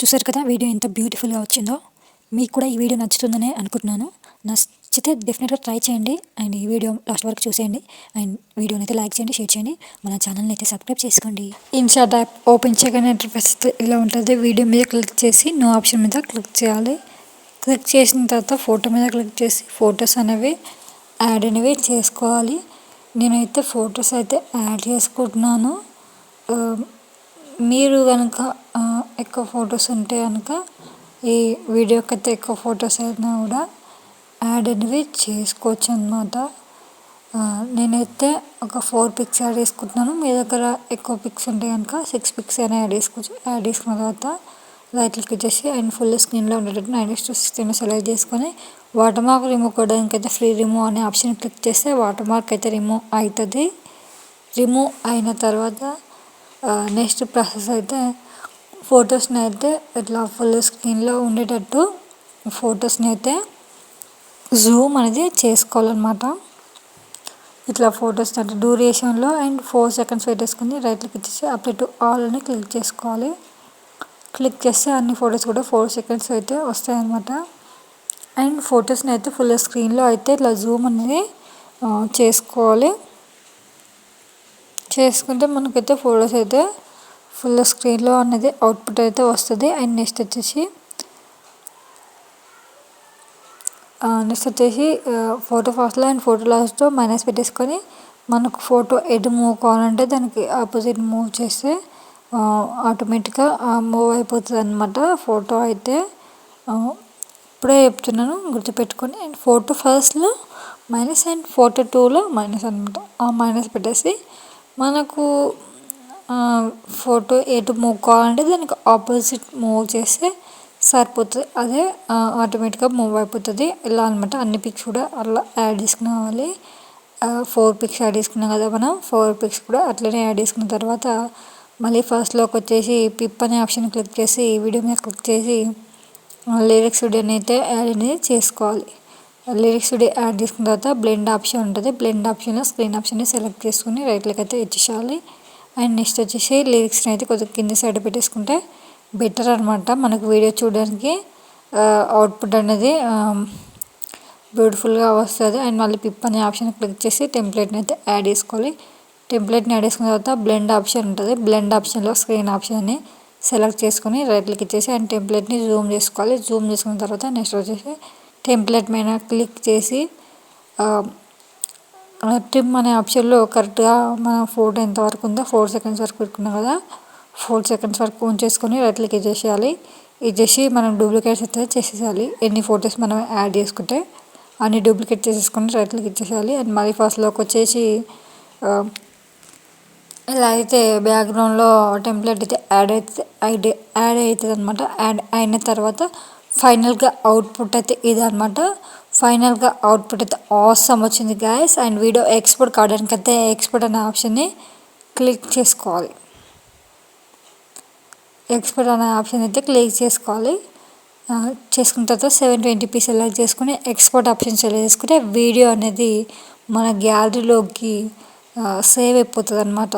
చూసారు కదా వీడియో ఎంత బ్యూటిఫుల్గా వచ్చిందో. మీకు కూడా ఈ వీడియో నచ్చుతుందనే అనుకుంటున్నాను. నచ్చితే డెఫినెట్గా ట్రై చేయండి అండ్ ఈ వీడియో లాస్ట్ వరకు చూసేయండి అండ్ వీడియోని అయితే లైక్ చేయండి, షేర్ చేయండి, మన ఛానల్ని అయితే సబ్స్క్రైబ్ చేసుకోండి. ఇన్స్టాట్ యాప్ ఓపెన్ చేయగానే ఇంటర్ఫేస్ ఇలా ఉంటుంది. వీడియో మీద క్లిక్ చేసి నో ఆప్షన్ మీద క్లిక్ చేయాలి. క్లిక్ చేసిన తర్వాత ఫోటో మీద క్లిక్ చేసి ఫొటోస్ అనేవి యాడ్ అనేవి చేసుకోవాలి. నేనైతే ఫొటోస్ అయితే యాడ్ చేసుకుంటున్నాను. మీరు కనుక ఎక్కువ ఫొటోస్ ఉంటే కనుక ఈ వీడియోకి అయితే ఎక్కువ ఫొటోస్ అయినా కూడా యాడ్ అనేవి చేసుకోవచ్చు అన్నమాట. నేనైతే ఒక 4 పిక్స్ యాడ్ చేసుకుంటున్నాను. మీ దగ్గర ఎక్కువ పిక్స్ ఉంటే కనుక 6 పిక్స్ అయినా యాడ్ చేసుకోవచ్చు. యాడ్ చేసుకున్న తర్వాత రైట్ క్లిక్ చేసి అండ్ ఫుల్ స్క్రీన్లో ఉండేటట్టు 9:16 సెలెక్ట్ చేసుకొని వాటర్ మార్క్ రిమూవ్ చేయడానికి అయితే ఫ్రీ రిమూవ్ అనే ఆప్షన్ క్లిక్ చేస్తే వాటర్ మార్క్ అయితే రిమూవ్ అవుతుంది. రిమూవ్ అయిన తర్వాత నెక్స్ట్ ప్రాసెస్ అయితే ఫొటోస్ని అయితే ఇట్లా ఫుల్ స్క్రీన్లో ఉండేటట్టు ఫొటోస్ని అయితే జూమ్ అనేది చేసుకోవాలన్నమాట. ఇట్లా ఫొటోస్ అంటే డ్యూరేషన్లో అండ్ 4 సెకండ్స్ పెట్టేసుకుని రైట్ క్లిక్ ఇచ్చేసి అప్లై టు ఆల్ అని క్లిక్ చేసుకోవాలి. క్లిక్ చేస్తే అన్ని ఫొటోస్ కూడా 4 సెకండ్స్ అయితే వస్తాయన్నమాట. అండ్ ఫొటోస్ని అయితే ఫుల్ స్క్రీన్లో అయితే ఇట్లా జూమ్ అనేది చేసుకోవాలి. చేసుకుంటే మనకైతే ఫొటోస్ అయితే ఫుల్ స్క్రీన్లో అనేది అవుట్పుట్ అయితే వస్తుంది. అండ్ నెక్స్ట్ వచ్చేసి ఫోటో ఫాస్ట్లో అండ్ ఫోటో లాస్ట్లో మైనస్ పెట్టేసుకొని మనకు ఫోటో ఎటు మూవ్ కావాలంటే దానికి ఆపోజిట్ మూవ్ చేస్తే ఆటోమేటిక్గా మూవ్ అయిపోతుంది అన్నమాట. ఫోటో అయితే ఇప్పుడే చెప్తున్నాను గుర్తుపెట్టుకొని. అండ్ ఫోటో ఫస్ట్లో మైనస్ అండ్ ఫోటో 2లో మైనస్ అనమాట. ఆ మైనస్ పెట్టేసి మనకు ఫోటో ఎటు మూవ్ కావాలంటే దానికి ఆపోజిట్ మూవ్ చేస్తే సరిపోతుంది. అదే ఆటోమేటిక్గా మూవ్ అయిపోతుంది. ఇలా అనమాట. అన్ని పిక్స్ కూడా అలా యాడ్ చేసుకుని 4 పిక్స్ యాడ్ చేసుకున్నాం కదా మనం. 4 పిక్స్ కూడా అట్లనే యాడ్ చేసుకున్న తర్వాత మళ్ళీ ఫస్ట్లోకి వచ్చేసి పిప్ అనే ఆప్షన్ క్లిక్ చేసి వీడియో మీద క్లిక్ చేసి లిరిక్స్ వీడియోని అయితే యాడ్ అనేది చేసుకోవాలి. లిరిక్స్ వీడియో యాడ్ చేసుకున్న తర్వాత బ్లెండ్ ఆప్షన్ ఉంటుంది. బ్లెండ్ ఆప్షన్లో స్క్రీన్ ఆప్షన్ని సెలెక్ట్ చేసుకుని రైట్లోకి అయితే ఇచ్చేసేయాలి. అండ్ నెక్స్ట్ వచ్చేసి లిరిక్స్ని అయితే కొద్దిగా కింద సైడ్ పెట్టేసుకుంటే బెటర్ అనమాట. మనకు వీడియో చూడడానికి అవుట్పుట్ అనేది బ్యూటిఫుల్గా వస్తుంది. అండ్ మళ్ళీ పిప్ అనే ఆప్షన్ క్లిక్ చేసి టెంప్లెట్ని అయితే యాడ్ చేసుకోవాలి. టెంప్లెట్ని యాడ్ చేసుకున్న తర్వాత బ్లెండ్ ఆప్షన్ ఉంటుంది. బ్లెండ్ ఆప్షన్లో స్క్రీన్ ఆప్షన్ని సెలెక్ట్ చేసుకొని రైట్ క్లిక్ ఇచ్చేసి అండ్ టెంప్లెట్ని జూమ్ చేసుకోవాలి. జూమ్ చేసుకున్న తర్వాత నెక్స్ట్ వచ్చేసి టెంప్లెట్ మీద క్లిక్ చేసి ట్రిమ్ అనే ఆప్షన్లో కరెక్ట్గా మన ఫోటో ఎంతవరకు ఉందో 4 సెకండ్స్ వరకు పెట్టుకున్నాం కదా, 4 సెకండ్స్ వరకు ఉంచేసుకొని రైట్ క్లిక్ ఇచ్చేసేయాలి. ఇచ్చేసి మనం డూప్లికేట్స్ అయితే చేసేసేయాలి. ఎన్ని ఫొటోస్ మనం యాడ్ చేసుకుంటే అన్ని డూప్లికేట్ చేసేసుకొని రైట్ క్లిక్ ఇచ్చేసేయాలి. అండ్ మళ్ళీ ఫస్ట్లోకి వచ్చేసి ఇలా అయితే బ్యాక్గ్రౌండ్లో టెంప్లెట్ అయితే యాడ్ అవుతుంది అనమాట. యాడ్ అయిన తర్వాత ఫైనల్గా అవుట్పుట్ అయితే ఇది అనమాట. ఫైనల్గా అవుట్పుట్ అయితే ఆసమ్ వచ్చింది గాయస్. అండ్ వీడియో ఎక్స్పోర్ట్ కావడానికి అయితే ఎక్స్పోర్ట్ అనే ఆప్షన్ని క్లిక్ చేసుకోవాలి. ఎక్స్పోర్ట్ అనే ఆప్షన్ అయితే క్లిక్ చేసుకోవాలి. చేసుకున్న తర్వాత 720p సెలెక్ట్ చేసుకుని ఎక్స్పోర్ట్ ఆప్షన్ సెలెక్ట్ చేసుకుంటే వీడియో అనేది మన గ్యాలరీలోకి సేవ్ అయిపోతుంది అనమాట.